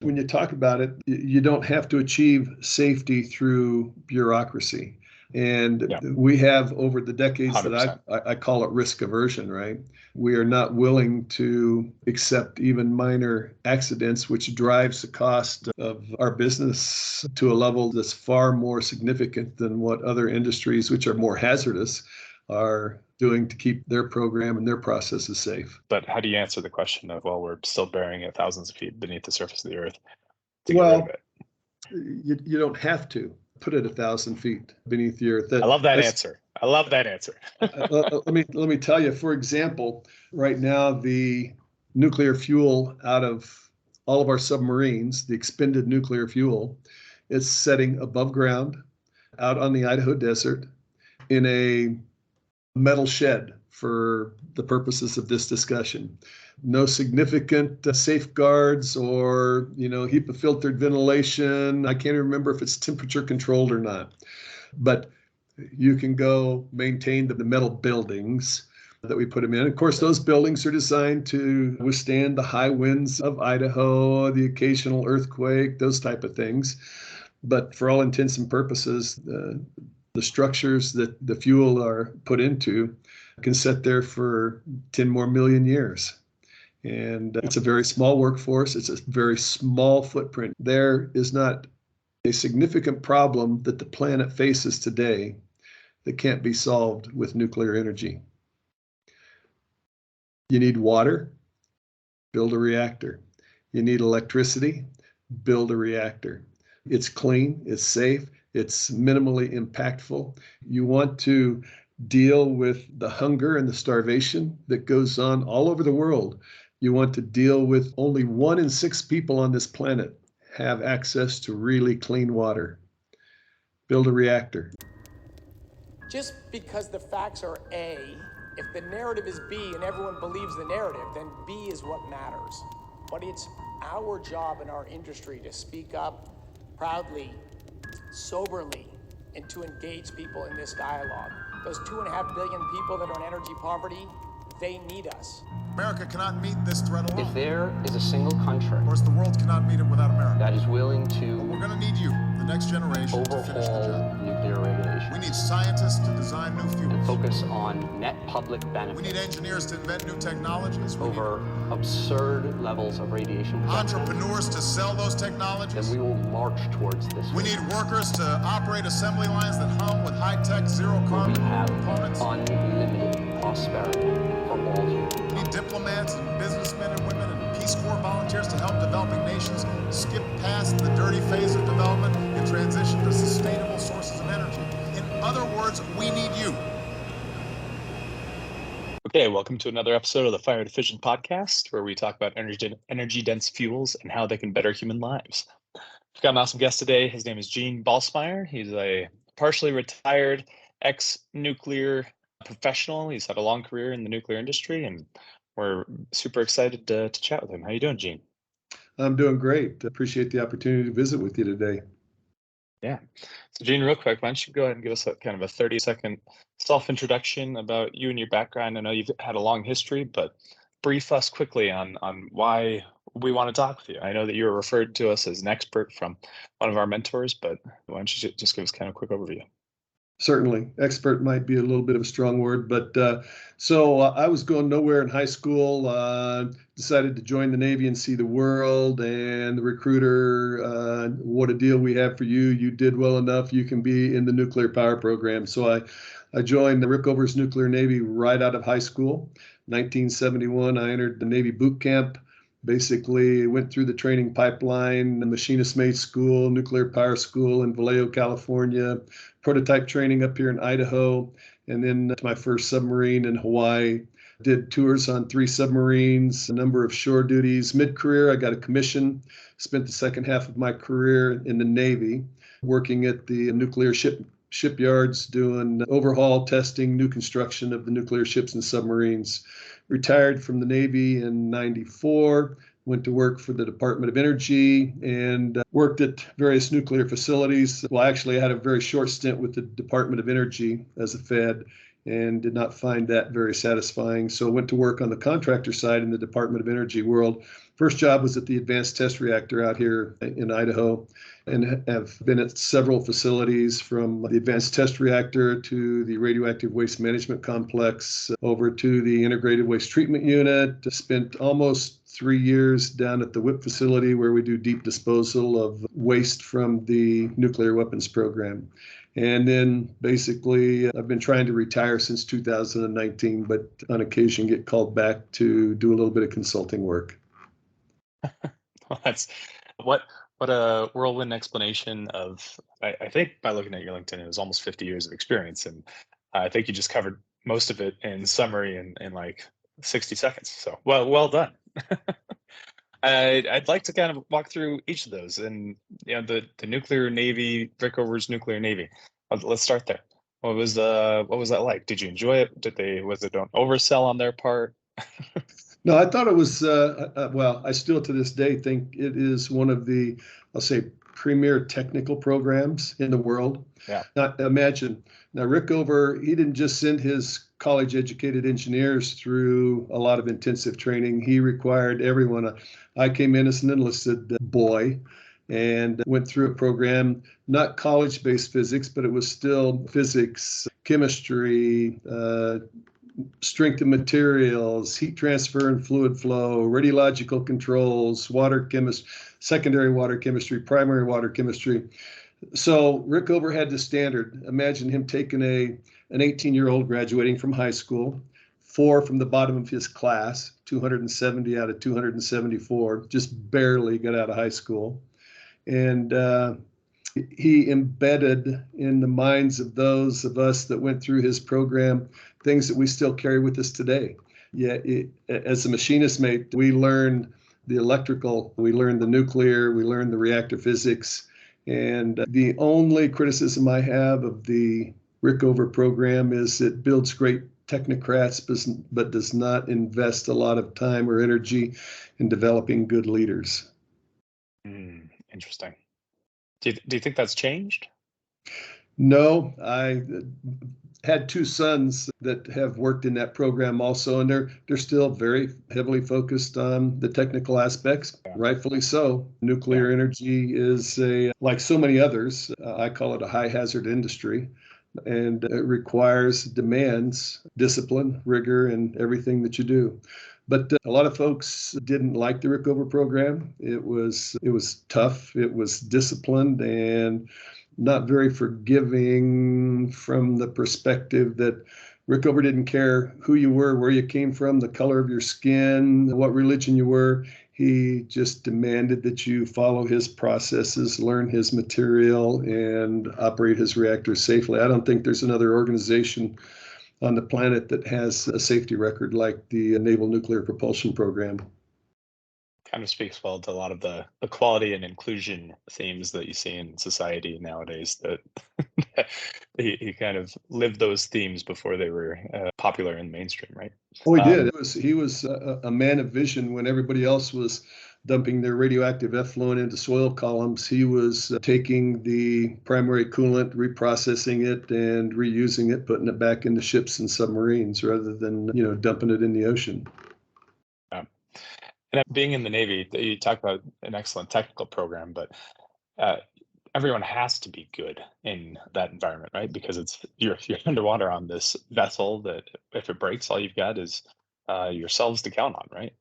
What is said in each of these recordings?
When you talk about it, you don't have to achieve safety through bureaucracy. And we have, over the decades 100%. that I call it risk aversion, right? We are not willing to accept even minor accidents, which drives the cost of our business to a level that's far more significant than what other industries, which are more hazardous, are doing to keep their program and their processes safe. But how do you answer the question of, well, we're still burying it thousands of feet beneath the surface of the earth to get rid of it? You don't have to put it 1,000 feet beneath the earth. I love that answer. Let me tell you, for example, right now, the nuclear fuel out of all of our submarines, the expended nuclear fuel, is setting above ground out on the Idaho desert in a metal shed for the purposes of this discussion. No significant safeguards or, HEPA filtered ventilation. I can't even remember if it's temperature controlled or not. But you can go maintain the metal buildings that we put them in. Of course, those buildings are designed to withstand the high winds of Idaho, the occasional earthquake, those type of things. But for all intents and purposes, the structures that the fuel are put into can sit there for 10 more million years. And it's a very small workforce. It's a very small footprint. There is not a significant problem that the planet faces today that can't be solved with nuclear energy. You need water, build a reactor. You need electricity, build a reactor. It's clean, it's safe, it's minimally impactful. You want to deal with the hunger and the starvation that goes on all over the world. You want to deal with only 1 in 6 people on this planet have access to really clean water. Build a reactor. Just because the facts are A, if the narrative is B and everyone believes the narrative, then B is what matters. But it's our job in our industry to speak up proudly, soberly, and to engage people in this dialogue. Those 2.5 billion people that are in energy poverty, they need us. America cannot meet this threat alone. If there is a single country, of course, the world cannot meet it without America, that is willing to but we're going to need you, the next generation, to finish the overhaul job. nuclear regulation We need scientists to design new and fuels. focus on net public We benefit need engineers to invent new technologies. We over absurd levels of radiation need protection, entrepreneurs to sell those then technologies. we will march towards this. We need workers to operate assembly lines that hum with high-tech, zero-carbon We have components. unlimited prosperity for all humans. We need diplomats and businessmen and women and Peace Corps volunteers to help developing nations skip past the dirty phase of development and transition to sustainable sources of energy. In other words, we need you. Okay, welcome to another episode of the Fire Efficient Podcast, where we talk about energy-dense fuels and how they can better human lives. We've got an awesome guest today. His name is Gene Balsmeier. He's a partially retired ex-nuclear professional. He's had a long career in the nuclear industry, and we're super excited to chat with him. How you doing, Gene? I'm doing great. Appreciate the opportunity to visit with you today. Yeah. So Gene, real quick, why don't you go ahead and give us a kind of a 30-second self-introduction about you and your background. I know you've had a long history, but brief us quickly on why we want to talk with you. I know that you were referred to us as an expert from one of our mentors, but why don't you just give us kind of a quick overview? Certainly. Expert might be a little bit of a strong word, but so I was going nowhere in high school, decided to join the Navy and see the world, and the recruiter, what a deal we have for you. You did well enough. You can be in the nuclear power program. So I joined the Rickover's Nuclear Navy right out of high school. 1971, I entered the Navy boot camp. Basically went through the training pipeline, the machinist mate school, nuclear power school in Vallejo, California, prototype training up here in Idaho, and then to my first submarine in Hawaii. Did tours on 3 submarines, a number of shore duties. Mid-career, I got a commission, spent the second half of my career in the Navy, working at the nuclear shipyards, doing overhaul testing, new construction of the nuclear ships and submarines. Retired from the Navy in '94, went to work for the Department of Energy and worked at various nuclear facilities. Well, actually, I had a very short stint with the Department of Energy as a Fed and did not find that very satisfying. So went to work on the contractor side in the Department of Energy world First job was at the Advanced Test Reactor out here in Idaho, and have been at several facilities, from the Advanced Test Reactor to the Radioactive Waste Management Complex, over to the Integrated Waste Treatment Unit. Spent almost 3 years down at the WIPP facility, where we do deep disposal of waste from the nuclear weapons program. And then basically, I've been trying to retire since 2019, but on occasion get called back to do a little bit of consulting work. Well, that's what a whirlwind explanation of, I think by looking at your LinkedIn, it was almost 50 years of experience. And I think you just covered most of it in summary in like 60 seconds. So well done. I'd like to kind of walk through each of those, and the nuclear Navy, Rickover's nuclear Navy. Let's start there. What was that like? Did you enjoy it? Was it an oversell on their part? No, I thought it was, well, I still to this day think it is one of the, I'll say, premier technical programs in the world. Yeah. Now, imagine, now Rickover, he didn't just send his college educated engineers through a lot of intensive training. He required everyone. I came in as an enlisted boy and went through a program, not college-based physics, but it was still physics, chemistry, strength of materials, heat transfer and fluid flow, radiological controls, water chemistry, secondary water chemistry, primary water chemistry. So Rickover had the standard. Imagine him taking an 18-year-old graduating from high school, 4 from the bottom of his class, 270 out of 274, just barely got out of high school. And he embedded in the minds of those of us that went through his program things that we still carry with us today. Yeah, as a machinist mate, we learned the electrical, we learned the nuclear, we learned the reactor physics. And the only criticism I have of the Rickover program is it builds great technocrats, but does not invest a lot of time or energy in developing good leaders. Interesting. Do you think that's changed? No, I had 2 sons that have worked in that program also, and they're still very heavily focused on the technical aspects, rightfully so. Nuclear energy is like so many others, I call it a high hazard industry, and it demands discipline, rigor, and everything that you do. But a lot of folks didn't like the Rickover program. It was tough, it was disciplined, and not very forgiving from the perspective that Rickover didn't care who you were, where you came from, the color of your skin, what religion you were. He just demanded that you follow his processes, learn his material, and operate his reactors safely. I don't think there's another organization on the planet that has a safety record like the Naval Nuclear Propulsion Program. Kind of speaks well to a lot of the quality and inclusion themes that you see in society nowadays, that he kind of lived those themes before they were popular in the mainstream, right? Oh, he did. He was a man of vision when everybody else was dumping their radioactive effluent into soil columns. He was taking the primary coolant, reprocessing it, and reusing it, putting it back into ships and submarines rather than dumping it in the ocean. And being in the Navy, you talk about an excellent technical program, but everyone has to be good in that environment, right? Because you're underwater on this vessel that if it breaks, all you've got is yourselves to count on, right?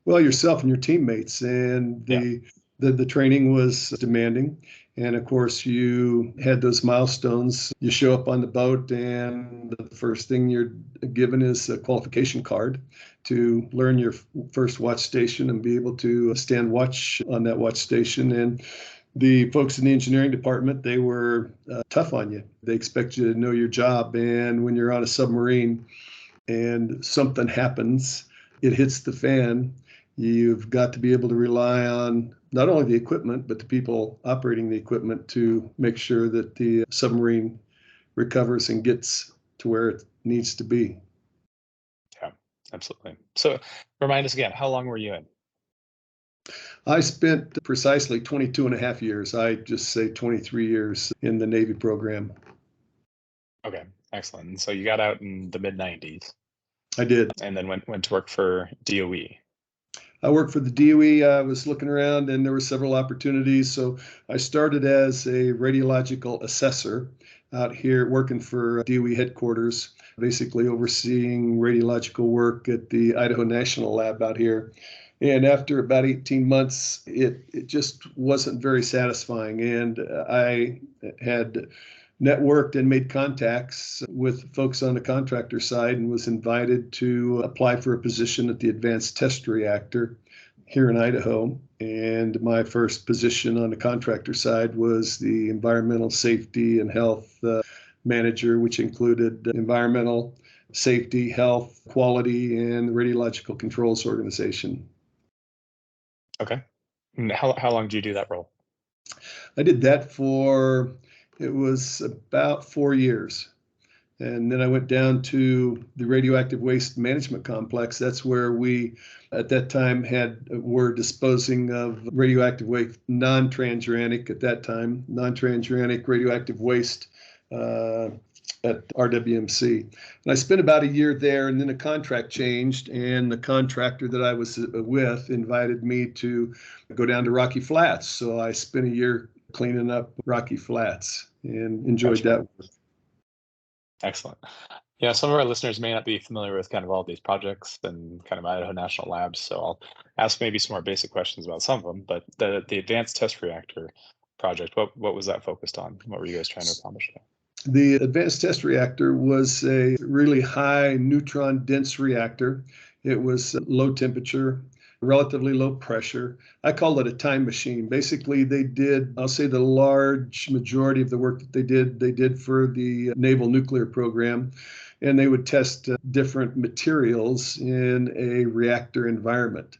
Well, yourself and your teammates, and the training was demanding. And of course, you had those milestones. You show up on the boat, and the first thing you're given is a qualification card to learn your first watch station and be able to stand watch on that watch station. And the folks in the engineering department, they were tough on you. They expect you to know your job. And when you're on a submarine and something happens, it hits the fan, you've got to be able to rely on not only the equipment, but the people operating the equipment to make sure that the submarine recovers and gets to where it needs to be. Yeah, absolutely. So remind us again, how long were you in? I spent precisely 22 and a half years. I just say 23 years in the Navy program. Okay, excellent. And so you got out in the mid-90s. I did. And then went to work for DOE. I worked for the DOE. I was looking around and there were several opportunities. So I started as a radiological assessor out here working for DOE headquarters, basically overseeing radiological work at the Idaho National Lab out here. And after about 18 months, it just wasn't very satisfying. And I had networked and made contacts with folks on the contractor side and was invited to apply for a position at the Advanced Test Reactor here in Idaho. And my first position on the contractor side was the environmental safety and health manager, which included environmental safety, health, quality, and the radiological controls organization. Okay. And how long did you do that role? I did that for, it was about 4 years. And then I went down to the radioactive waste management complex. That's where we, at that time, were disposing of radioactive waste, non-transuranic at that time, non-transuranic radioactive waste at RWMC. And I spent about a year there, and then the contract changed, and the contractor that I was with invited me to go down to Rocky Flats. So I spent a year cleaning up Rocky Flats and enjoyed that work. Excellent. Yeah, some of our listeners may not be familiar with kind of all these projects and kind of Idaho National Labs, so I'll ask maybe some more basic questions about some of them. But the Advanced Test Reactor project, what was that focused on? What were you guys trying to accomplish there? The Advanced Test Reactor was a really high neutron dense reactor. It was low temperature, relatively low pressure. I call it a time machine. Basically, they did, I'll say the large majority of the work that they did for the naval nuclear program, and they would test different materials in a reactor environment.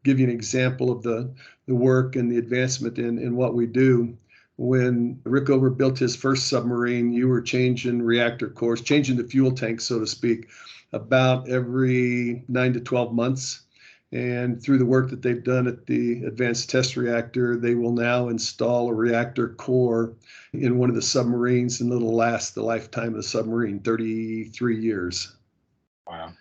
Give you an example of the work and the advancement in what we do. When Rickover built his first submarine, you were changing reactor cores, changing the fuel tank, so to speak, about every 9 to 12 months. And through the work that they've done at the Advanced Test Reactor, they will now install a reactor core in one of the submarines, and it'll last the lifetime of the submarine, 33 years. Wow.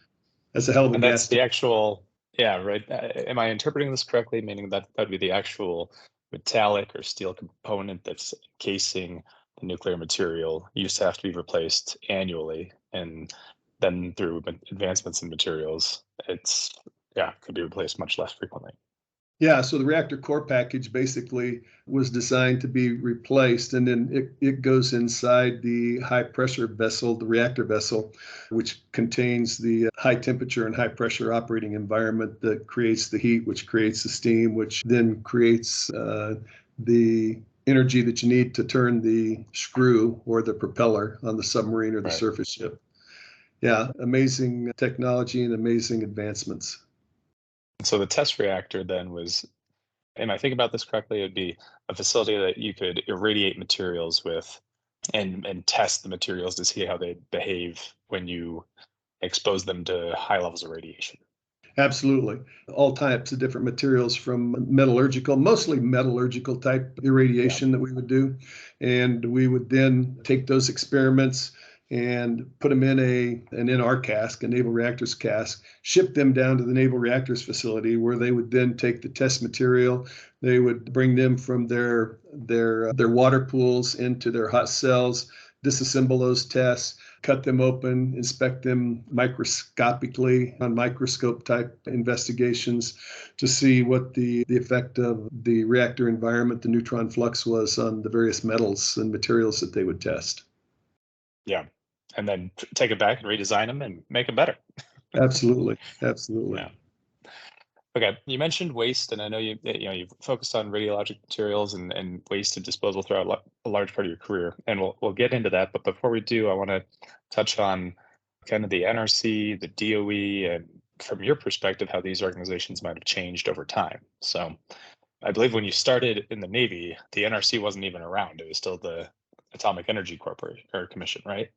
That's a hell of a And gas that's the actual, yeah, right. Am I interpreting this correctly? Meaning that would be the actual metallic or steel component that's encasing the nuclear material used to have to be replaced annually, and then through advancements in materials, could be replaced much less frequently. Yeah, so the reactor core package basically was designed to be replaced, and then it goes inside the high pressure vessel, the reactor vessel, which contains the high temperature and high pressure operating environment that creates the heat, which creates the steam, which then creates the energy that you need to turn the screw or the propeller on the submarine or the surface ship. Yeah, amazing technology and amazing advancements. So the test reactor then was, am I thinking about this correctly? It would be a facility that you could irradiate materials with and test the materials to see how they behave when you expose them to high levels of radiation. Absolutely. All types of different materials, from metallurgical, mostly metallurgical type irradiation that we would do. And we would then take those experiments and put them in an NR cask, a naval reactors cask, ship them down to the naval reactors facility, where they would then take the test material. They would bring them from their water pools into their hot cells, disassemble those tests, cut them open, inspect them microscopically on microscope type investigations to see what the effect of the reactor environment, the neutron flux, was on the various metals and materials that they would test. Yeah. And then take it back and redesign them and make them better. Absolutely. Absolutely. Yeah. Okay. You mentioned waste, and I know you've focused on radiologic materials and waste and disposal throughout a large part of your career, and we'll get into that. But before we do, I want to touch on kind of the NRC, the DOE, and from your perspective, how these organizations might have changed over time. So I believe when you started in the Navy, the NRC wasn't even around. It was still the Atomic Energy Corporation or Commission, right?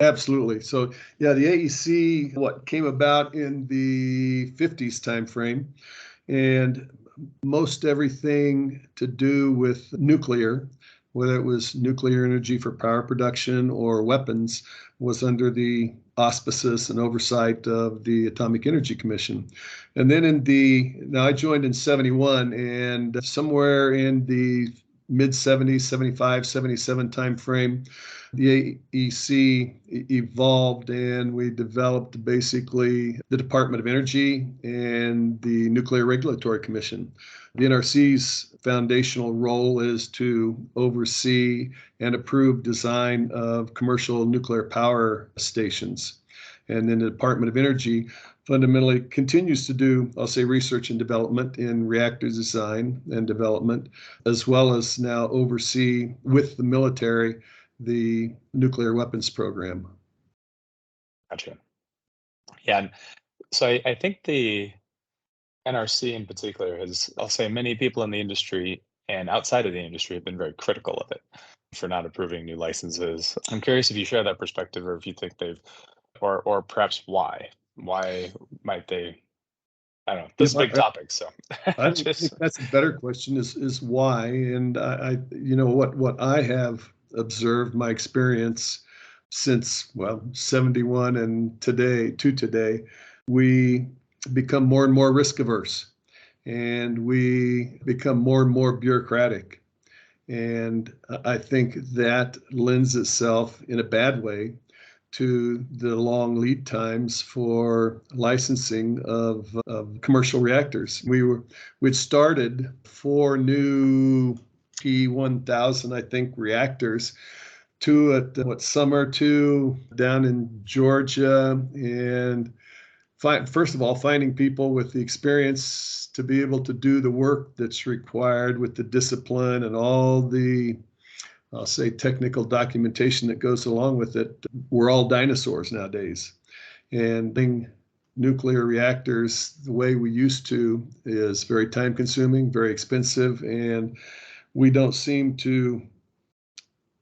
Absolutely. So yeah, the AEC came about in the 50s timeframe, and most everything to do with nuclear whether it was nuclear energy for power production or weapons, was under the auspices and oversight of the Atomic Energy Commission. And then I joined in 71, and somewhere in the mid 70s, 75, 77 timeframe, the AEC evolved, and we developed basically the Department of Energy and the Nuclear Regulatory Commission. The NRC's foundational role is to oversee and approve design of commercial nuclear power stations. And then the Department of Energy fundamentally continues to do, I'll say, research and development in reactor design and development, as well as now oversee with the military the nuclear weapons program. Gotcha. Yeah. And so I think the NRC in particular has, I'll say, many people in the industry and outside of the industry have been very critical of it for not approving new licenses. I'm curious if you share that perspective, or if you think they've, or perhaps why might they? I don't know. This is a big topic, so I think that's a better question is why. And I what I have observed, my experience since 71 and today, we become more and more risk averse, and we become more and more bureaucratic. And I think that lends itself in a bad way to the long lead times for licensing of commercial reactors. We'd started 4 new P1000, I think, reactors, 2 at Summer, 2 down in Georgia, and first of all, finding people with the experience to be able to do the work that's required with the discipline and all the, I'll say, technical documentation that goes along with it. We're all dinosaurs nowadays. And building nuclear reactors the way we used to is very time consuming, very expensive, and we don't seem to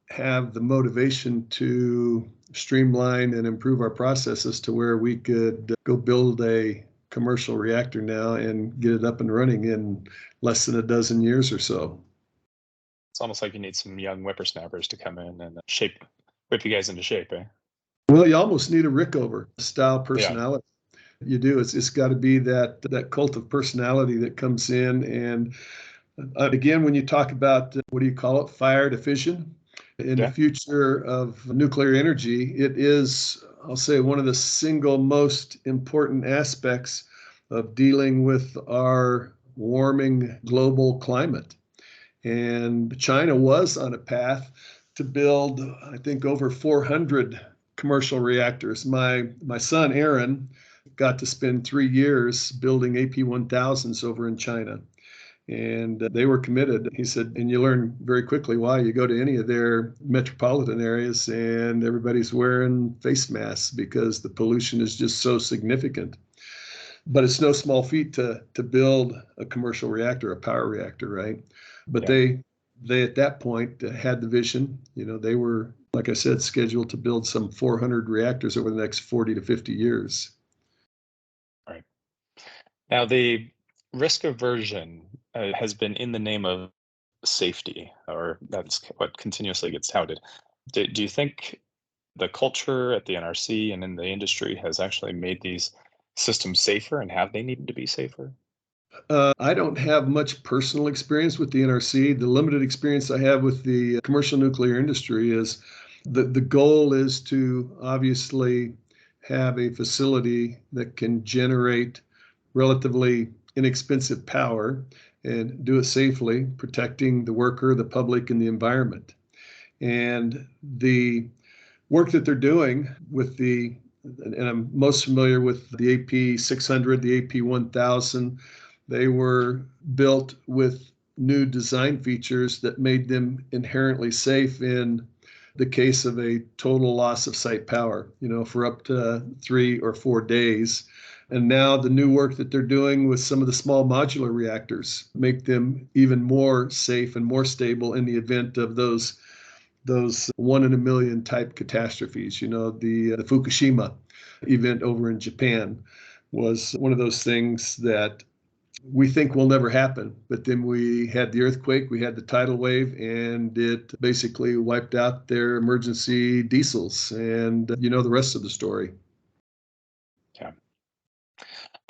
have the motivation to streamline and improve our processes to where we could go build a commercial reactor now and get it up and running in less than a dozen years or so. It's almost like you need some young whippersnappers to come in and whip you guys into shape, eh? Well, you almost need a Rickover style personality. Yeah. You do. It's got to be that cult of personality that comes in. And again, when you talk about, what do you call it, fire to fission, in the future of nuclear energy, it is, I'll say, one of the single most important aspects of dealing with our warming global climate. And China was on a path to build, I think, over 400 commercial reactors. My son, Aaron, got to spend 3 years building AP1000s over in China. And they were committed. He said, and you learn very quickly why. You go to any of their metropolitan areas and everybody's wearing face masks because the pollution is just so significant. But it's no small feat to build a commercial reactor, a power reactor, right? But they at that point had the vision. They were, like I said, scheduled to build some 400 reactors over the next 40 to 50 years. Right. Now, the risk aversion has been in the name of safety, or that's what continuously gets touted. Do you think the culture at the NRC and in the industry has actually made these systems safer, and have they needed to be safer? I don't have much personal experience with the NRC. The limited experience I have with the commercial nuclear industry is the goal is to obviously have a facility that can generate relatively inexpensive power and do it safely, protecting the worker, the public, and the environment. And the work that they're doing with and I'm most familiar with the AP600, the AP1000, they were built with new design features that made them inherently safe in the case of a total loss of site power, for up to 3 or 4 days. And now the new work that they're doing with some of the small modular reactors make them even more safe and more stable in the event of those 1 in a million type catastrophes. The Fukushima event over in Japan was one of those things that we think will never happen. But then we had the earthquake, we had the tidal wave, and it basically wiped out their emergency diesels. And you know the rest of the story. Yeah.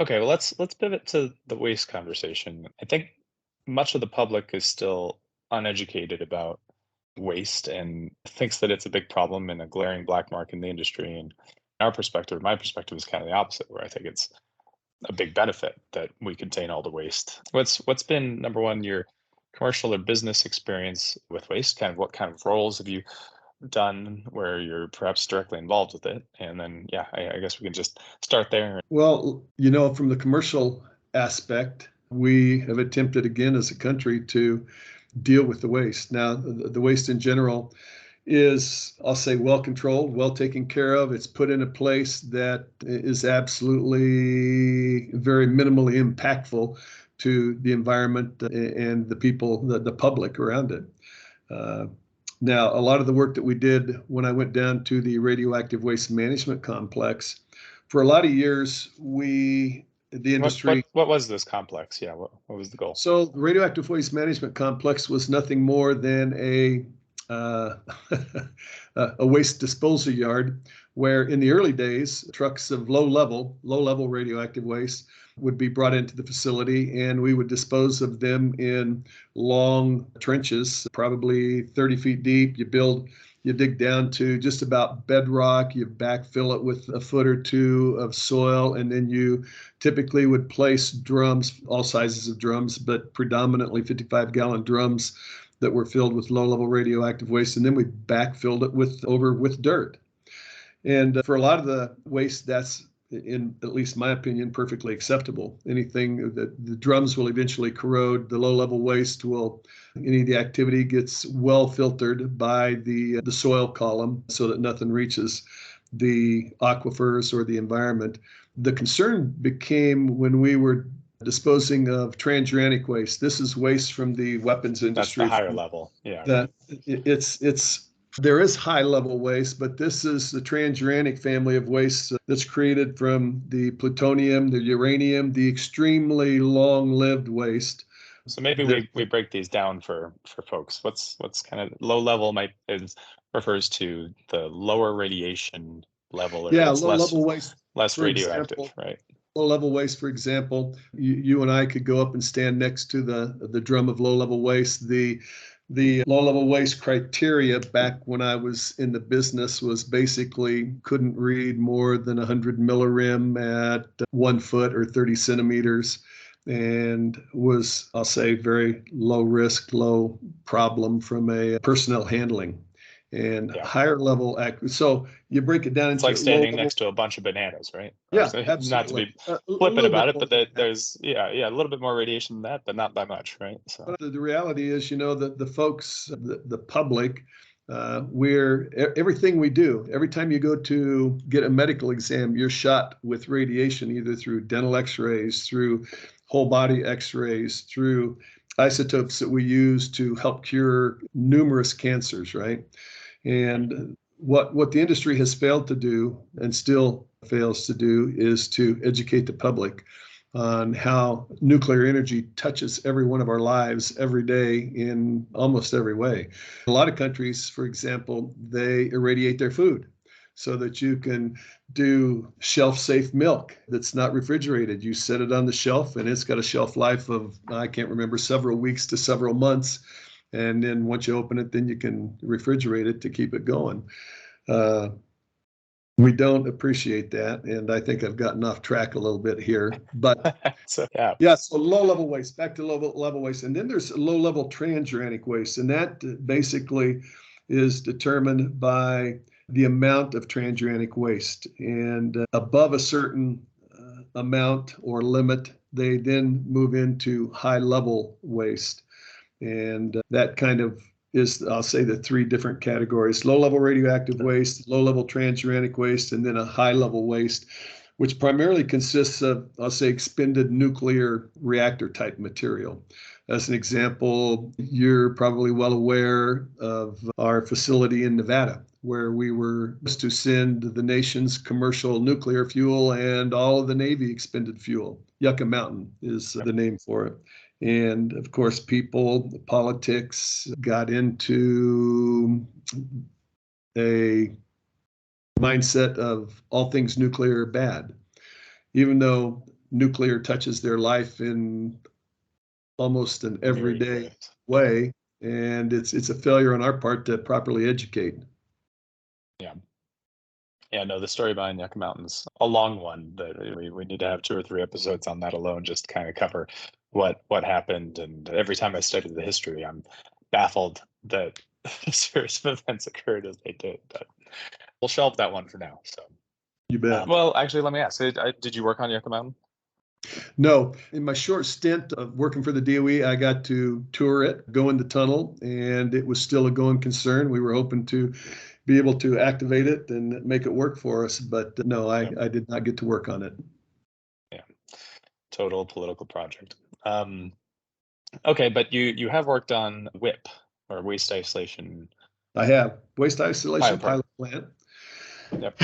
Okay, well, let's pivot to the waste conversation. I think much of the public is still uneducated about waste and thinks that it's a big problem and a glaring black mark in the industry. And our perspective, my perspective, is kind of the opposite, where I think it's a big benefit that we contain all the waste. What's been, number one, your commercial or business experience with waste? Kind of what kind of roles have you done where you're perhaps directly involved with it? And then, yeah, I guess we can just start there. Well, you know, from the commercial aspect, we have attempted again as a country to deal with the waste. Now, the waste in general is, I'll say, well controlled, well taken care of. It's put in a place that is absolutely very minimally impactful to the environment and the people, the public around it. Now, a lot of the work that we did when I went down to the radioactive waste management complex, for a lot of years, the industry. What was this complex? Yeah, what was the goal? So the radioactive waste management complex was nothing more than a waste disposal yard, where in the early days, trucks of low level radioactive waste would be brought into the facility, and we would dispose of them in long trenches, probably 30 feet deep. You dig down to just about bedrock, you backfill it with a foot or two of soil, and then you typically would place drums, all sizes of drums, but predominantly 55-gallon drums that were filled with low-level radioactive waste, and then we backfilled it with dirt. And for a lot of the waste, that's, in at least my opinion, perfectly acceptable. Anything that the drums will eventually corrode, the low-level waste will, any of the activity gets well filtered by the soil column so that nothing reaches the aquifers or the environment. The concern became when we were disposing of transuranic waste. This is waste from the weapons industry. That's the higher level. Yeah. That there is high level waste, but this is the transuranic family of waste that's created from the plutonium, the uranium, the extremely long-lived waste. So maybe we break these down for folks. What's kind of low level refers to the lower radiation level, or low level waste, less radioactive, right? Low level waste, for example, you and I could go up and stand next to the drum of low level waste. The low level waste criteria back when I was in the business was basically couldn't read more than 100 millirem at 1 foot or 30 centimeters, and was, I'll say, very low risk, low problem from a personnel handling. And higher level so you break it down into, it's like standing next to a bunch of bananas, right? Yeah, absolutely. Not to be flippant about it, but there's a little bit more radiation than that, but not that much, right? So but the reality is, you know, that the folks, the public, everything we do, every time you go to get a medical exam, you're shot with radiation, either through dental x-rays, through whole body x-rays, through isotopes that we use to help cure numerous cancers, right? And what the industry has failed to do, and still fails to do, is to educate the public on how nuclear energy touches every one of our lives every day in almost every way. A lot of countries, for example, they irradiate their food so that you can do shelf-safe milk that's not refrigerated. You set it on the shelf, and it's got a shelf life of, I can't remember, several weeks to several months. And then once you open it, then you can refrigerate it to keep it going. We don't appreciate that, and I think I've gotten off track a little bit here. But so low-level waste, back to low-level waste. And then there's low-level transuranic waste, and that basically is determined by the amount of transuranic waste. And above a certain amount or limit, they then move into high-level waste. And that kind of is, I'll say, the three different categories: low-level radioactive waste, low-level transuranic waste, and then a high-level waste, which primarily consists of, I'll say, expended nuclear reactor type material. As an example, you're probably well aware of our facility in Nevada, where we were to send the nation's commercial nuclear fuel and all of the Navy expended fuel. Yucca Mountain is the name for it. And of course, politics got into a mindset of all things nuclear are bad, even though nuclear touches their life in almost an everyday way. And it's a failure on our part to properly educate. Yeah, no, the story behind Yucca Mountain's a long one. That we need to have 2 or 3 episodes on that alone, just to kind of cover what happened. And every time I study the history, I'm baffled that a series of events occurred as they did. But we'll shelve that one for now. So You bet. well, actually, let me ask: did you work on Yucca Mountain? No, in my short stint of working for the DOE, I got to tour it, go in the tunnel, and it was still a going concern. We were hoping to be able to activate it and make it work for us, but no, I did not get to work on it. Yeah, total political project. Okay, but you have worked on WIPP, or waste isolation. I have waste isolation pilot plant. Yep.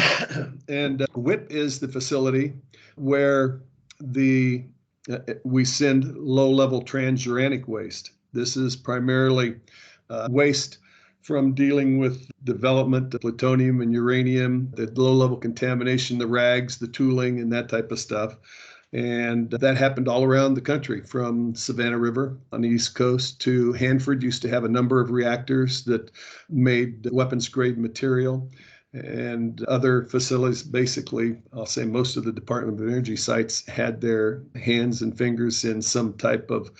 And WIPP is the facility where we send low-level transuranic waste. This is primarily waste from dealing with development of plutonium and uranium, the low-level contamination, the rags, the tooling, and that type of stuff. And that happened all around the country, from Savannah River on the East Coast to Hanford. Used to have a number of reactors that made weapons-grade material. And other facilities, basically, I'll say most of the Department of Energy sites had their hands and fingers in some type of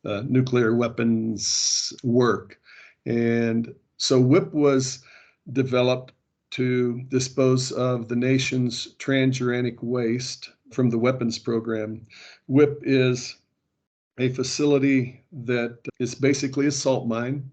nuclear weapons work. And so WIPP was developed to dispose of the nation's transuranic waste from the weapons program. WIPP is a facility that is basically a salt mine.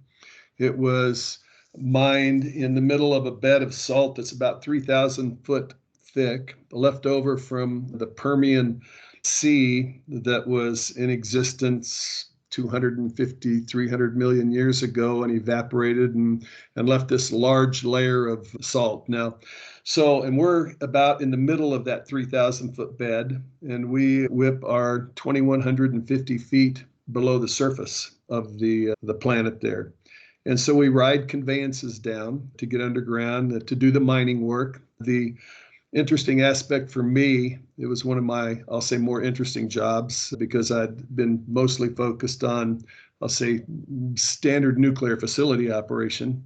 It was mined in the middle of a bed of salt that's about 3,000 foot thick, left over from the Permian Sea that was in existence 250, 300 million years ago, and evaporated and left this large layer of salt. Now, and we're about in the middle of that 3,000 foot bed, and WIPP are 2,150 feet below the surface of the planet there. And so we ride conveyances down to get underground to do the mining work. The interesting aspect for me, it was one of my, I'll say, more interesting jobs, because I'd been mostly focused on, I'll say, standard nuclear facility operation.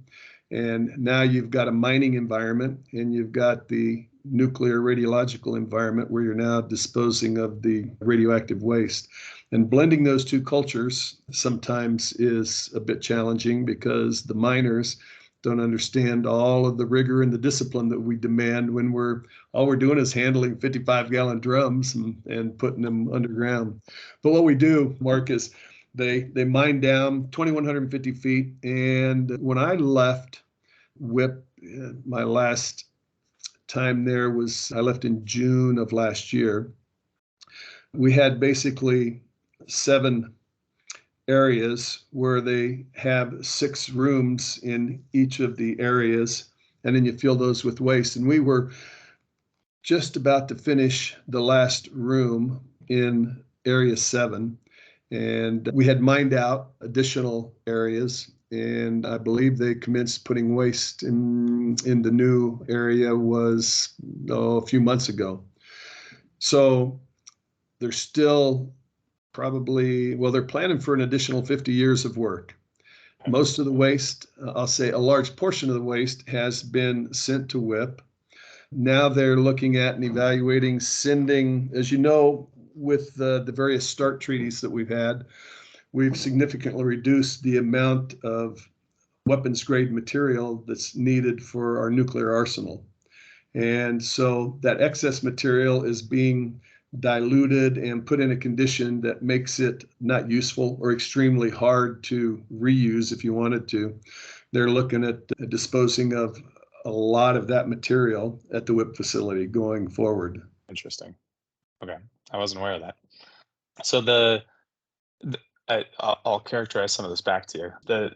And now you've got a mining environment, and you've got the nuclear radiological environment where you're now disposing of the radioactive waste. And blending those two cultures sometimes is a bit challenging, because the miners don't understand all of the rigor and the discipline that we demand when all we're doing is handling 55-gallon drums and putting them underground. But what we do, Mark, is they mine down 2,150 feet. And when I left WIPP, my last time there I left in June of last year. We had basically 7 areas where they have 6 rooms in each of the areas, and then you fill those with waste. And we were just about to finish the last room in area 7, and we had mined out additional areas, and I believe they commenced putting waste in the new area was a few months ago. So they're still they're planning for an additional 50 years of work. Most of the waste, I'll say a large portion of the waste, has been sent to WIPP. Now they're looking at and evaluating sending, as you know, with the various START treaties that we've significantly reduced the amount of weapons grade material that's needed for our nuclear arsenal. And so that excess material is being diluted and put in a condition that makes it not useful or extremely hard to reuse if you wanted to. They're looking at disposing of a lot of that material at the WIPP facility going forward. Interesting. Okay, I wasn't aware of that. So I'll characterize some of this back to you. The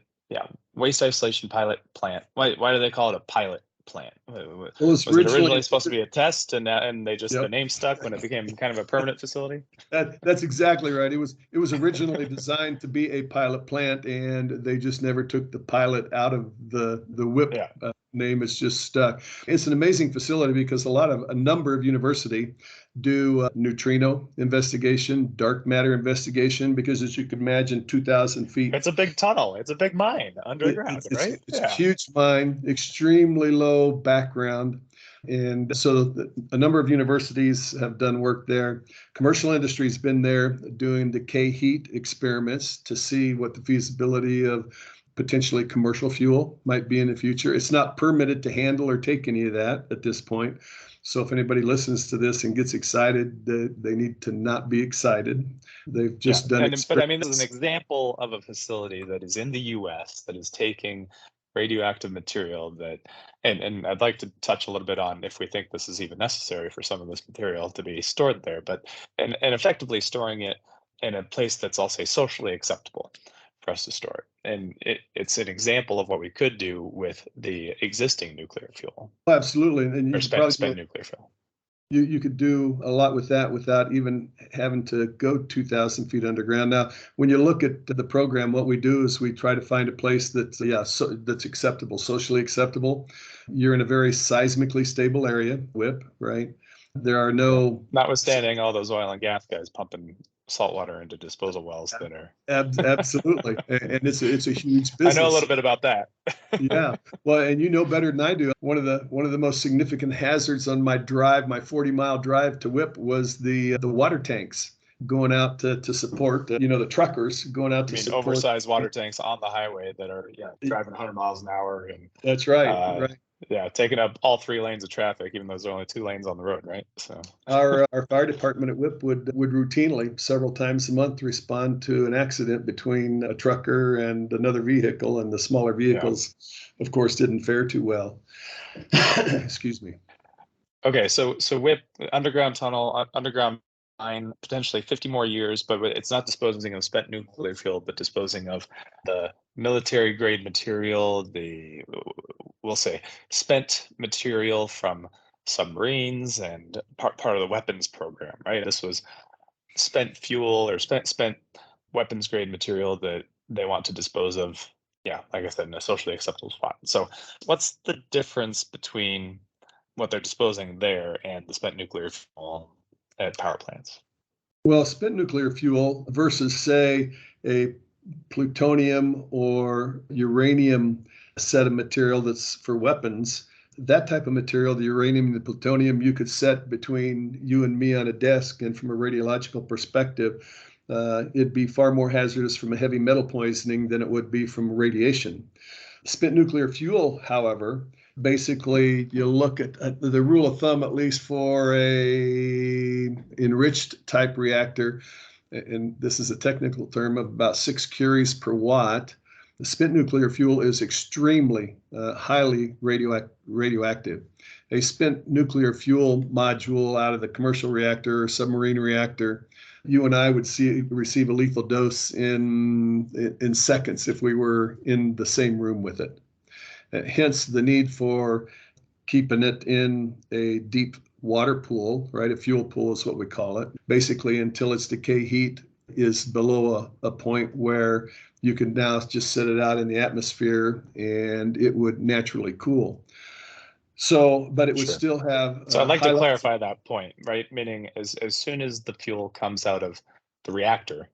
waste isolation pilot plant. Why do they call it a pilot plant? It Was it originally supposed to be a test, and they just Yep. the name stuck when it became kind of a permanent facility? That's exactly right. It was originally designed to be a pilot plant, and they just never took the pilot out of the WIPP Yeah. name. It's just stuck. It's an amazing facility because a number of university do neutrino investigation, dark matter investigation, because as you can imagine, 2,000 feet. It's a big tunnel. It's a big mine underground, right? It's a huge mine, extremely low background. And so a number of universities have done work there. Commercial industry's been there doing the K-heat experiments to see what the feasibility of potentially commercial fuel might be in the future. It's not permitted to handle or take any of that at this point. So if anybody listens to this and gets excited, they need to not be excited. They've just done But I mean, this is experiments. an example of a facility that is in the US that is taking radioactive material that, and I'd like to touch a little bit on if we think this is even necessary for some of this material to be stored there, but and effectively storing it in a place that's, I'll say, socially acceptable for us to store it. And it's an example of what we could do with the existing nuclear fuel Absolutely. And or you could probably spent nuclear fuel. you could do a lot with that without even having to go 2,000 feet underground. Now, when you look at the program, what we do is we try to find a place that's that's acceptable, socially acceptable. You're in a very seismically stable area, WIPP, right? There are no, notwithstanding all those oil and gas guys pumping salt water into disposal wells that are absolutely, and it's a huge business. I know a little bit about that. Yeah, well, and you know better than I do. One of the most significant hazards on my 40-mile drive to WIPP was the water tanks going out to support the truckers going out to support oversized water tanks on the highway that are driving 100 miles an hour, and that's right. Right. Yeah, taking up all 3 lanes of traffic, even though there's only 2 lanes on the road, right? So our fire department at WIPP would routinely, several times a month, respond to an accident between a trucker and another vehicle, and the smaller vehicles, of course, didn't fare too well. Excuse me. Okay, so WIPP, underground tunnel, underground mine, potentially 50 more years, but it's not disposing of spent nuclear fuel, but disposing of the military grade material, we'll say spent material from submarines and part of the weapons program, right? This was spent fuel or spent weapons grade material that they want to dispose of, like I said, in a socially acceptable spot. So what's the difference between what they're disposing there and the spent nuclear fuel at power plants? Well, spent nuclear fuel versus, say, a plutonium or uranium set of material that's for weapons, that type of material, the uranium and the plutonium, you could set between you and me on a desk, and from a radiological perspective, it'd be far more hazardous from a heavy metal poisoning than it would be from radiation. Spent nuclear fuel, however, basically you look at the rule of thumb, at least for a enriched type reactor, and this is a technical term, of about 6 curies per watt. The spent nuclear fuel is extremely highly radioactive. A spent nuclear fuel module out of the commercial reactor or submarine reactor, you and I would receive a lethal dose in seconds if we were in the same room with it. Hence the need for keeping it in a deep water pool, right? A fuel pool is what we call it, basically until its decay heat is below a point where you can now just set it out in the atmosphere and it would naturally cool. So, but it would still have. So I'd like to clarify that point, right? Meaning as soon as the fuel comes out of the reactor,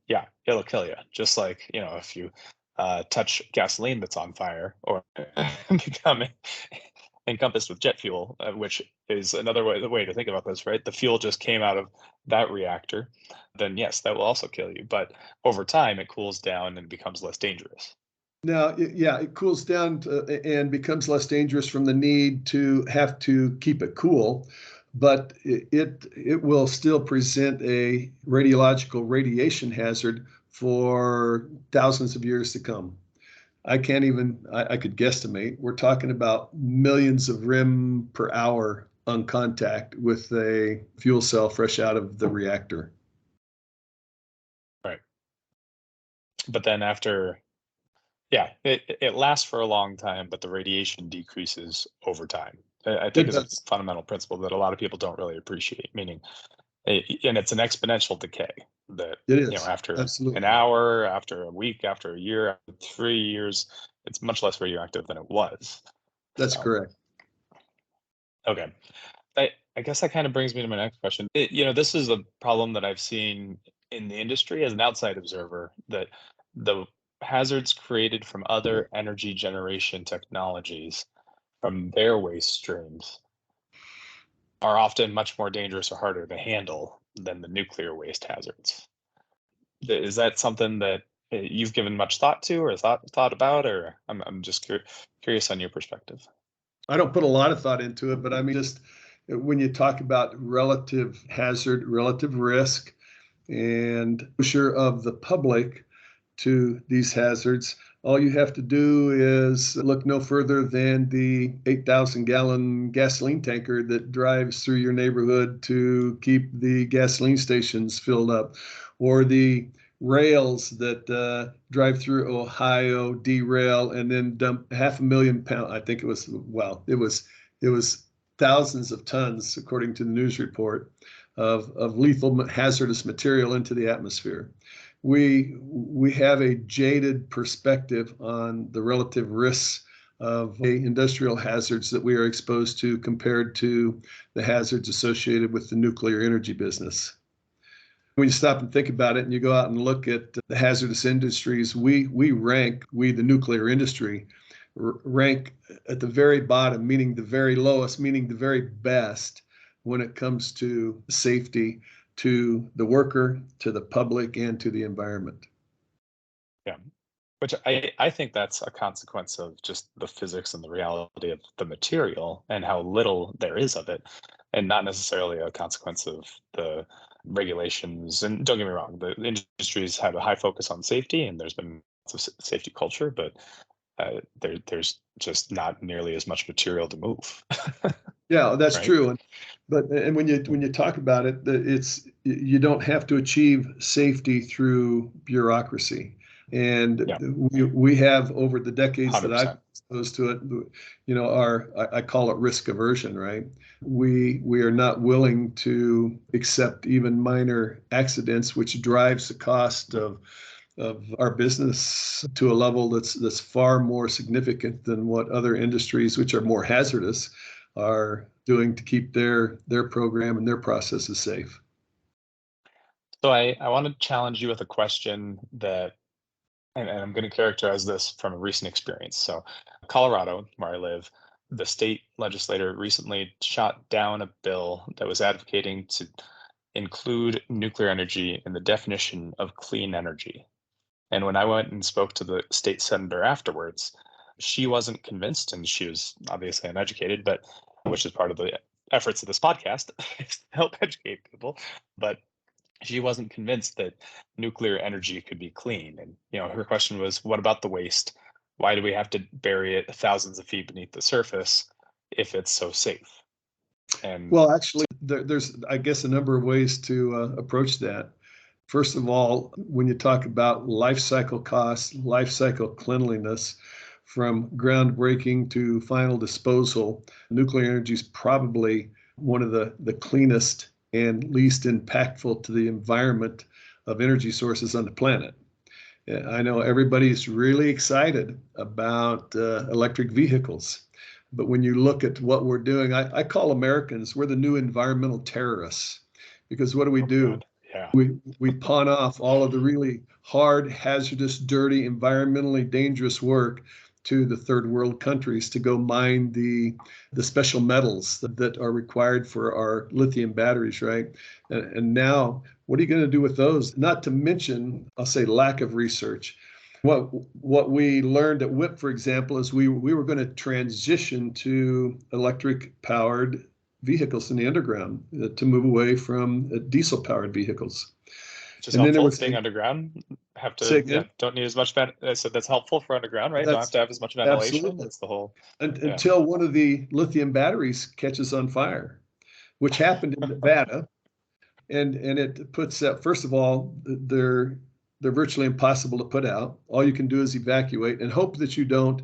it'll kill you. Just like, if you touch gasoline that's on fire or become encompassed with jet fuel, which is another way to think about this, right? The fuel just came out of that reactor, then yes, that will also kill you. But over time, it cools down and becomes less dangerous. Now, it cools down and becomes less dangerous from the need to have to keep it cool, but it will still present a radiological radiation hazard for thousands of years to come. I could guesstimate. We're talking about millions of rem per hour on contact with a fuel cell fresh out of the reactor. Right. But then after, Yeah, it lasts for a long time, but the radiation decreases over time. I think It it's a does. fundamental principle that a lot of people don't really appreciate, meaning, and it's an exponential decay that, It you know, is. after an Absolutely. hour, after a week, after a year, after 3 years, it's much less radioactive than it was. That's So, correct. okay. I guess that kind of brings me to my next question. This is a problem that I've seen in the industry as an outside observer, that the hazards created from other energy generation technologies from their waste streams are often much more dangerous or harder to handle than the nuclear waste hazards. Is that something that you've given much thought to or thought about, or I'm just curious on your perspective? I don't put a lot of thought into it, but I mean, just when you talk about relative hazard, relative risk, and exposure of the public to these hazards, all you have to do is look no further than the 8,000-gallon gasoline tanker that drives through your neighborhood to keep the gasoline stations filled up, or the rails that drive through Ohio, derail, and then dump 500,000 pounds. I think it was, well, it was thousands of tons, according to the news report, of lethal hazardous material into the atmosphere. We have a jaded perspective on the relative risks of industrial hazards that we are exposed to compared to the hazards associated with the nuclear energy business. When you stop and think about it and you go out and look at the hazardous industries, we the nuclear industry, rank at the very bottom, meaning the very lowest, meaning the very best when it comes to safety to the worker, to the public, and to the environment. Yeah. Which I think that's a consequence of just the physics and the reality of the material and how little there is of it, and not necessarily a consequence of the regulations. And don't get me wrong, the industries have a high focus on safety, and there's been lots of safety culture, but there's just not nearly as much material to move. Yeah, that's Right? true. And when you talk about it, you don't have to achieve safety through bureaucracy. And Yeah, we have, over the decades that I've 100%. been exposed to it, I call it risk aversion, right? We are not willing to accept even minor accidents, which drives the cost of our business to a level that's far more significant than what other industries, which are more hazardous, are doing to keep their program and their processes safe. So I want to challenge you with a question that, and I'm going to characterize this from a recent experience. So, Colorado, where I live, the state legislator recently shot down a bill that was advocating to include nuclear energy in the definition of clean energy. And when I went and spoke to the state senator afterwards, she wasn't convinced, and she was obviously uneducated, but which is part of the efforts of this podcast is to help educate people. But she wasn't convinced that nuclear energy could be clean. And her question was, what about the waste? Why do we have to bury it thousands of feet beneath the surface if it's so safe? And Well, actually, there's, I guess, a number of ways to approach that. First of all, when you talk about life cycle costs, life cycle cleanliness, from groundbreaking to final disposal, nuclear energy is probably one of the cleanest and least impactful to the environment of energy sources on the planet. I know everybody's really excited about electric vehicles, but when you look at what we're doing, I call Americans, we're the new environmental terrorists, because what do we do? God, yeah. We pawn off all of the really hard, hazardous, dirty, environmentally dangerous work to the third world countries to go mine the special metals that are required for our lithium batteries, right? And now, what are you going to do with those? Not to mention, I'll say, lack of research. What we learned at WIPP, for example, is we were going to transition to electric powered vehicles in the underground to move away from diesel powered vehicles. Which is And then there helpful. was Staying underground, Say again? don't need as much so that's helpful for underground, right? Don't have That's to have as much ventilation. absolutely. That's the whole. Until one of the lithium batteries catches on fire, which happened in Nevada. And it puts that, first of all, They're virtually impossible to put out. All you can do is evacuate and hope that you don't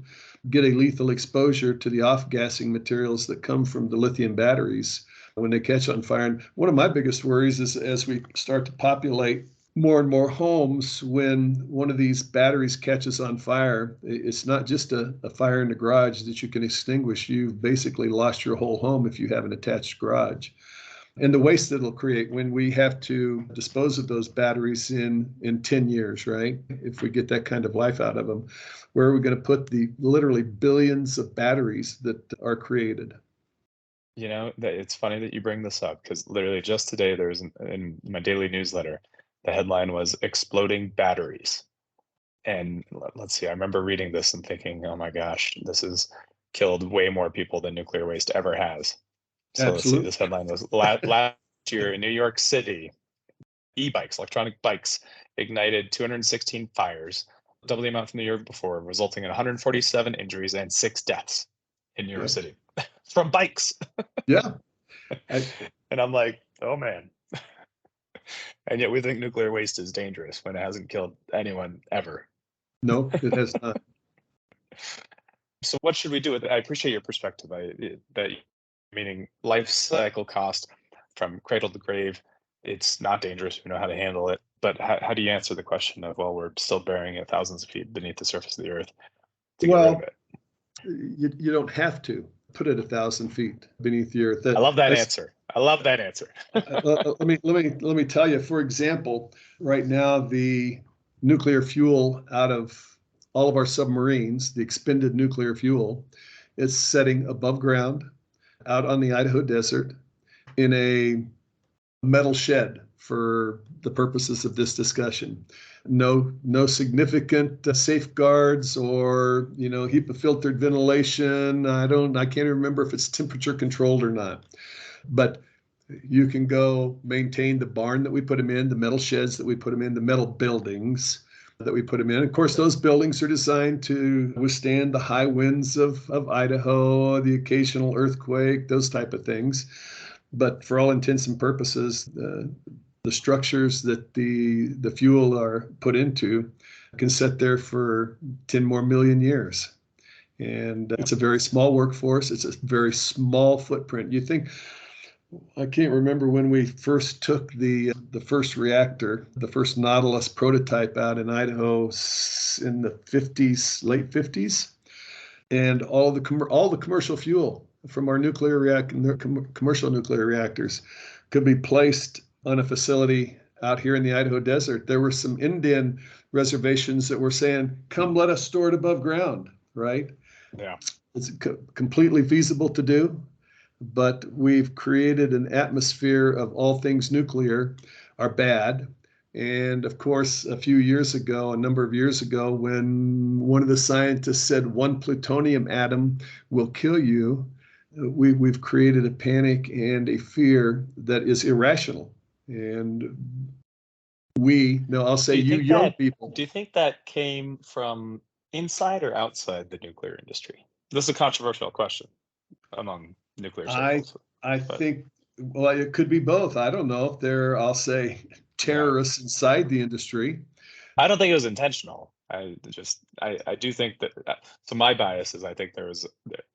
get a lethal exposure to the off-gassing materials that come from the lithium batteries when they catch on fire. And one of my biggest worries is as we start to populate more and more homes, when one of these batteries catches on fire, it's not just a fire in the garage that you can extinguish. You've basically lost your whole home if you have an attached garage. And the waste that it'll create when we have to dispose of those batteries in 10 years, right? If we get that kind of life out of them, where are we going to put the literally billions of batteries that are created? You know, it's funny that you bring this up, because literally just today there's in my daily newsletter, the headline was "Exploding Batteries." And let's see, I remember reading this and thinking, oh my gosh, this has killed way more people than nuclear waste ever has. So let's see, Absolutely. this headline was last year in New York City, e-bikes, electronic bikes, ignited 216 fires, double the amount from the year before, resulting in 147 injuries and 6 deaths in New York City from bikes. Yeah. And I'm like, oh man. And yet we think nuclear waste is dangerous when it hasn't killed anyone ever. No, it has not. So what should we do with it? I appreciate your perspective. That meaning life cycle cost from cradle to grave. It's not dangerous. We know how to handle it. But how do you answer the question of, well, we're still burying it thousands of feet beneath the surface of the earth to get rid of it? You don't have to put it 1,000 feet beneath the earth. I love that answer. I love that answer. let me tell you, for example, right now, the nuclear fuel out of all of our submarines, the expended nuclear fuel, is setting above ground out on the Idaho desert in a metal shed for the purposes of this discussion. No significant safeguards or HEPA filtered ventilation. I can't remember if it's temperature controlled or not. But you can go maintain the barn that we put them in, the metal sheds that we put them in, the metal buildings that we put them in. Of course, those buildings are designed to withstand the high winds of Idaho, the occasional earthquake, those type of things. But for all intents and purposes, the structures that the fuel are put into can sit there for 10 more million years. And it's a very small workforce. It's a very small footprint. You think, I can't remember when we first took the first reactor, the first Nautilus prototype out in Idaho in the 50s, late 50s, and all the commercial fuel from our commercial nuclear reactors could be placed on a facility out here in the Idaho desert. There were some Indian reservations that were saying, "Come, let us store it above ground," right? Yeah, it's completely feasible to do. But we've created an atmosphere of all things nuclear are bad. And of course, a number of years ago, when one of the scientists said 1 plutonium atom will kill you, we've created a panic and a fear that is irrational. And I'll say you young people. Do you think that came from inside or outside the nuclear industry? This is a controversial question among nuclear circles. I think, well, it could be both. I don't know if I'll say, terrorists inside the industry. I don't think it was intentional. I do think that, so my bias is I think there was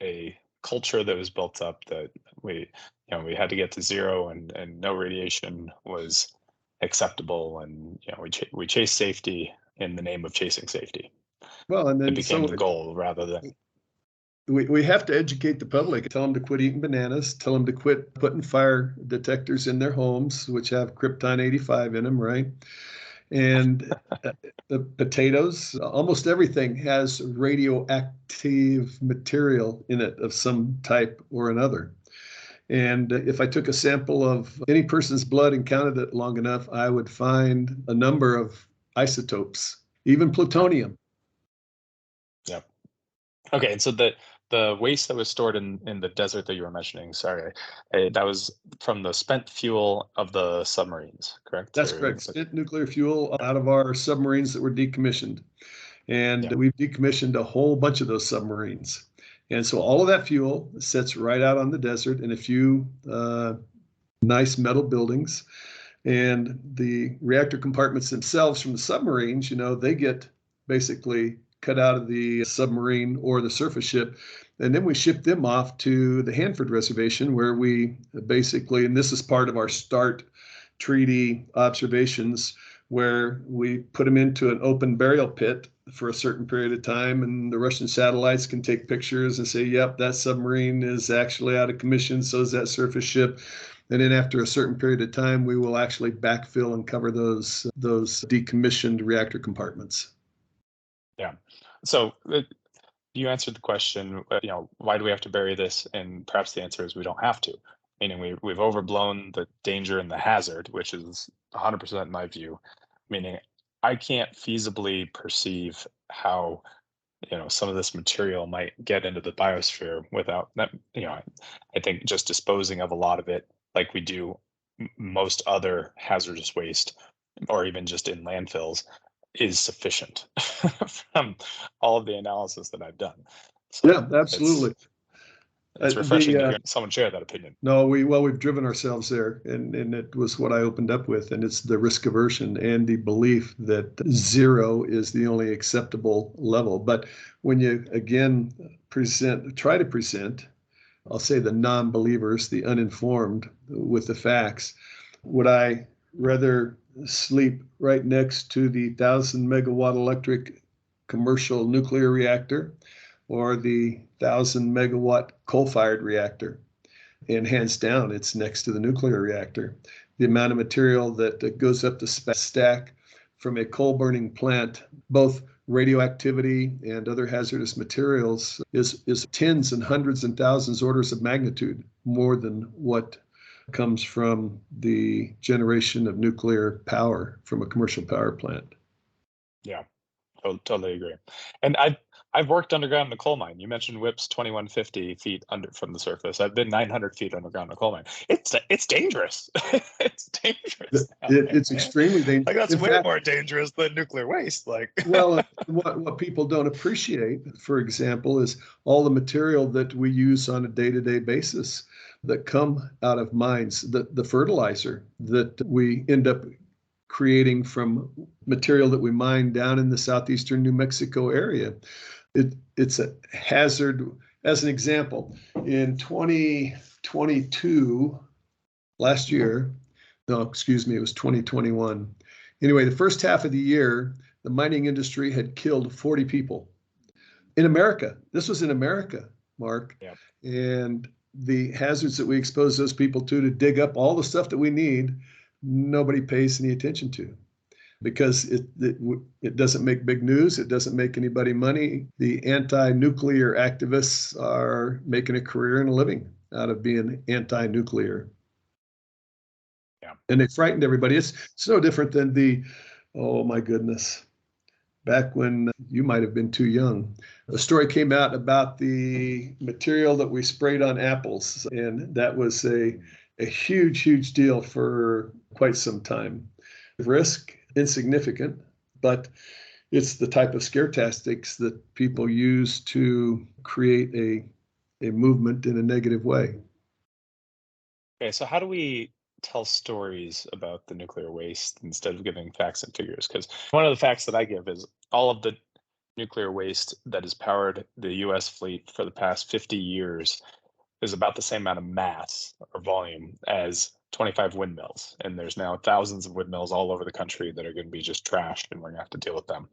a culture that was built up that we had to get to zero and no radiation was acceptable, and we chased safety in the name of chasing safety. Well, and then it became the goal rather than. We have to educate the public, tell them to quit eating bananas, tell them to quit putting fire detectors in their homes, which have Krypton 85 in them, right? And the potatoes, almost everything has radioactive material in it of some type or another. And if I took a sample of any person's blood and counted it long enough, I would find a number of isotopes, even plutonium. Yep. Okay, and so the waste that was stored in the desert that you were mentioning, that was from the spent fuel of the submarines, correct? That's correct. Spent nuclear fuel out of our submarines that were decommissioned. And we've decommissioned a whole bunch of those submarines. And so all of that fuel sits right out on the desert in a few nice metal buildings. And the reactor compartments themselves from the submarines, they get basically cut out of the submarine or the surface ship. And then we ship them off to the Hanford Reservation, where we basically, and this is part of our START treaty observations, where we put them into an open burial pit for a certain period of time, and the Russian satellites can take pictures and say, yep, that submarine is actually out of commission, so is that surface ship. And then after a certain period of time, we will actually backfill and cover those decommissioned reactor compartments. Yeah. So you answered the question, why do we have to bury this? And perhaps the answer is we don't have to. Meaning we've overblown the danger and the hazard, which is 100% in my view. Meaning I can't feasibly perceive how some of this material might get into the biosphere without that. I think just disposing of a lot of it, like we do most other hazardous waste, or even just in landfills, is sufficient from all of the analysis that I've done. So yeah, absolutely. It's refreshing to hear someone share that opinion. No, we've driven ourselves there, and it was what I opened up with, and it's the risk aversion and the belief that zero is the only acceptable level. But when you again try to present, I'll say the non-believers, the uninformed, with the facts, would I rather sleep right next to the 1,000 megawatt electric commercial nuclear reactor or the 1,000 megawatt coal-fired reactor? And hands down, it's next to the nuclear reactor. The amount of material that goes up the stack from a coal burning plant, both radioactivity and other hazardous materials, is tens and hundreds and thousands orders of magnitude more than what comes from the generation of nuclear power from a commercial power plant. Yeah, totally agree. And I've worked underground in a coal mine. You mentioned WIPP's 2,150 feet under from the surface. I've been 900 feet underground in a coal mine. It's dangerous. It's dangerous. It's extremely dangerous. Like that's way more dangerous than nuclear waste. Like, well, what people don't appreciate, for example, is all the material that we use on a day-to-day basis that come out of mines, the fertilizer that we end up creating from material that we mine down in the southeastern New Mexico area. It's a hazard. As an example, in 2022, last year, no, excuse me, it was 2021. Anyway, the first half of the year, the mining industry had killed 40 people in America. This was in America, Mark. Yeah. And the hazards that we expose those people to dig up all the stuff that we need, nobody pays any attention to, because it doesn't make big news. It doesn't make anybody money. The anti-nuclear activists are making a career and a living out of being anti-nuclear. Yeah. And they frightened everybody. It's no different than oh my goodness, back when you might have been too young. A story came out about the material that we sprayed on apples, and that was a huge, huge deal for quite some time. Risk, insignificant, but it's the type of scare tactics that people use to create a movement in a negative way. Okay, so how do we tell stories about the nuclear waste instead of giving facts and figures? Because one of the facts that I give is all of the nuclear waste that has powered the US fleet for the past 50 years is about the same amount of mass or volume as 25 windmills. And there's now thousands of windmills all over the country that are going to be just trashed, and we're going to have to deal with them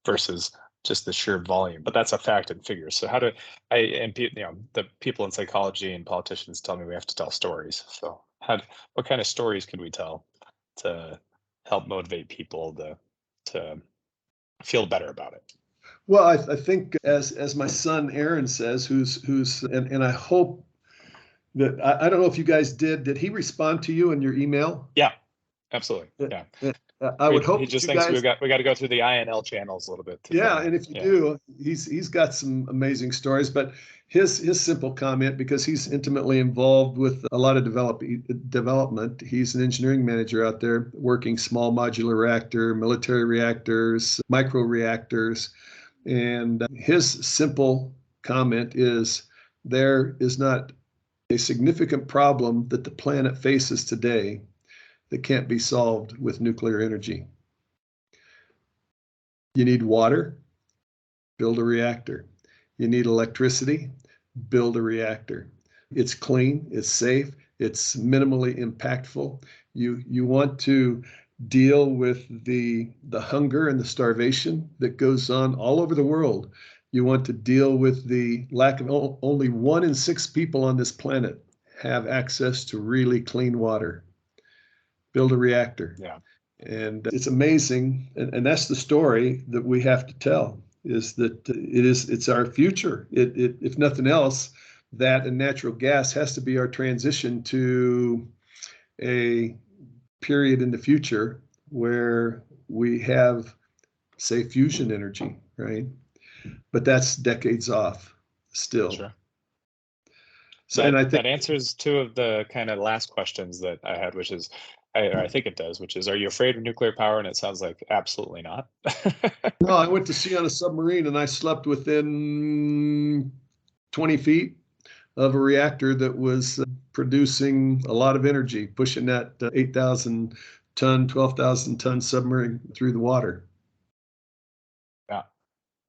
versus just the sheer volume. But that's a fact and figures. So how do the people in psychology and politicians tell me we have to tell stories. So what kind of stories can we tell to help motivate people to feel better about it? Well, I think as my son Aaron says, who's and I hope that I don't know if you guys did he respond to you in your email? Yeah, absolutely. Yeah. I would hope he just you thinks guys, we got to go through the INL channels a little bit. Yeah, and if you do, he's got some amazing stories. But his simple comment, because he's intimately involved with a lot of development. He's an engineering manager out there working small modular reactor, military reactors, micro reactors, and his simple comment is there is not a significant problem that the planet faces today that can't be solved with nuclear energy. You need water, build a reactor. You need electricity, build a reactor. It's clean, it's safe, it's minimally impactful. You want to deal with the hunger and the starvation that goes on all over the world. You want to deal with the lack of only 1 in 6 people on this planet have access to really clean water. Build a reactor. Yeah. And it's amazing. And that's the story that we have to tell, is that it's our future. If nothing else, that and natural gas has to be our transition to a period in the future where we have, say, fusion energy, right? But that's decades off still. Sure. So, that, and I think that answers 2 of the kind of last questions that I had, which is, I think it does, which is, are you afraid of nuclear power? And it sounds like absolutely not. no, I went to sea on a submarine and I slept within 20 feet of a reactor that was producing a lot of energy, pushing that 8,000 ton, 12,000 ton submarine through the water.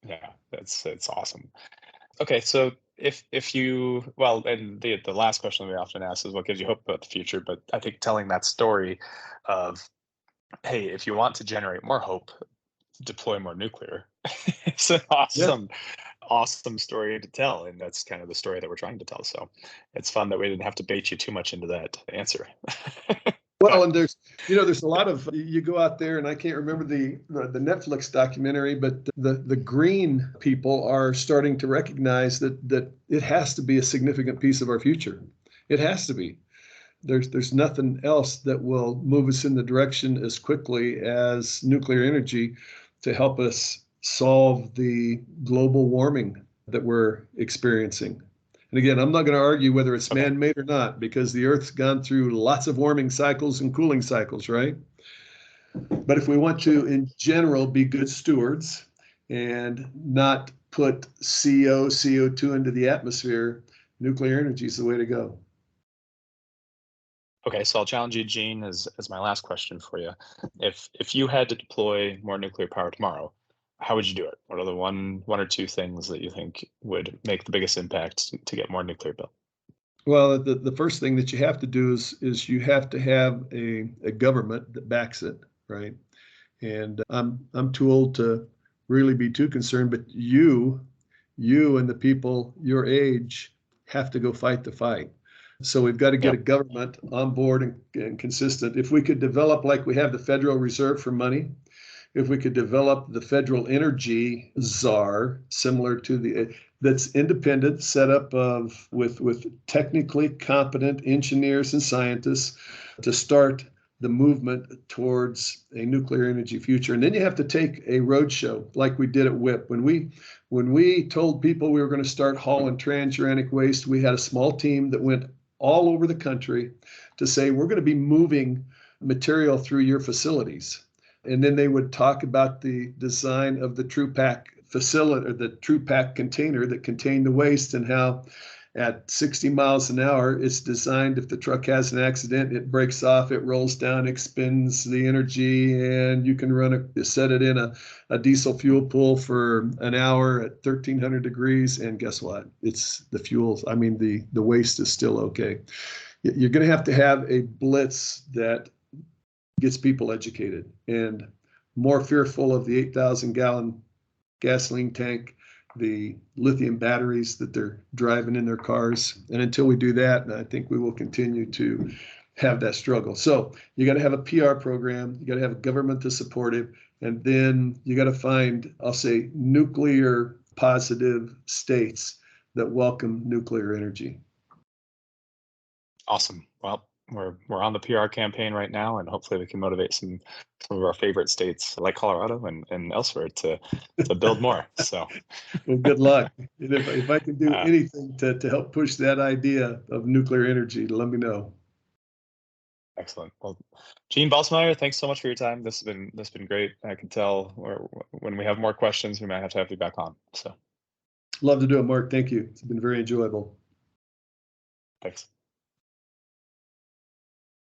Yeah, it's awesome. Okay, so if you, well, and the last question we often ask is what gives you hope about the future, but I think telling that story of, hey, if you want to generate more hope, deploy more nuclear. It's an awesome story to tell, and that's kind of the story that we're trying to tell. So it's fun that we didn't have to bait you too much into that answer. Well, and there's a lot of, you go out there, and I can't remember the Netflix documentary, but the green people are starting to recognize that it has to be a significant piece of our future. It has to be. There's nothing else that will move us in the direction as quickly as nuclear energy to help us solve the global warming that we're experiencing. And again, I'm not going to argue whether it's man-made or not, because the Earth's gone through lots of warming cycles and cooling cycles, right? But if we want to, in general, be good stewards and not put CO2 into the atmosphere, nuclear energy is the way to go. Okay, so I'll challenge you, Gene, as my last question for you. If you had to deploy more nuclear power tomorrow, how would you do it? What are the one or 2 things that you think would make the biggest impact to get more nuclear built? Well, the first thing that you have to do is you have to have a government that backs it, right? And I'm too old to really be too concerned, but you and the people your age have to go fight the fight. So we've got to get a government on board and consistent. If we could develop, like we have the Federal Reserve for money, if we could develop the Federal Energy Czar, similar to that's independent, set up with technically competent engineers and scientists to start the movement towards a nuclear energy future. And then you have to take a roadshow like we did at WIPP. When we told people we were going to start hauling transuranic waste, we had a small team that went all over the country to say, we're going to be moving material through your facilities. And then they would talk about the design of the TruPack facility, or the TruPack container that contained the waste, and how at 60 miles an hour, it's designed, if the truck has an accident, it breaks off, it rolls down, expends the energy, and you can set it in a diesel fuel pool for an hour at 1,300 degrees. And guess what? It's the fuels. I mean, the waste is still okay. You're going to have a blitz that gets people educated and more fearful of the 8,000-gallon gasoline tank, the lithium batteries that they're driving in their cars. And until we do that, I think we will continue to have that struggle. So you got to have a PR program, you got to have a government to support it, and then you got to find, I'll say, nuclear positive states that welcome nuclear energy. Awesome. Well, we're on the PR campaign right now, and hopefully we can motivate some of our favorite states like Colorado and elsewhere to build more. So, well, good luck. And if I can do anything to help push that idea of nuclear energy, let me know. Excellent. Well, Gene Balsmeier, thanks so much for your time. This has been great. I can tell when we have more questions, we might have to have you back on. So, love to do it, Mark. Thank you. It's been very enjoyable. Thanks.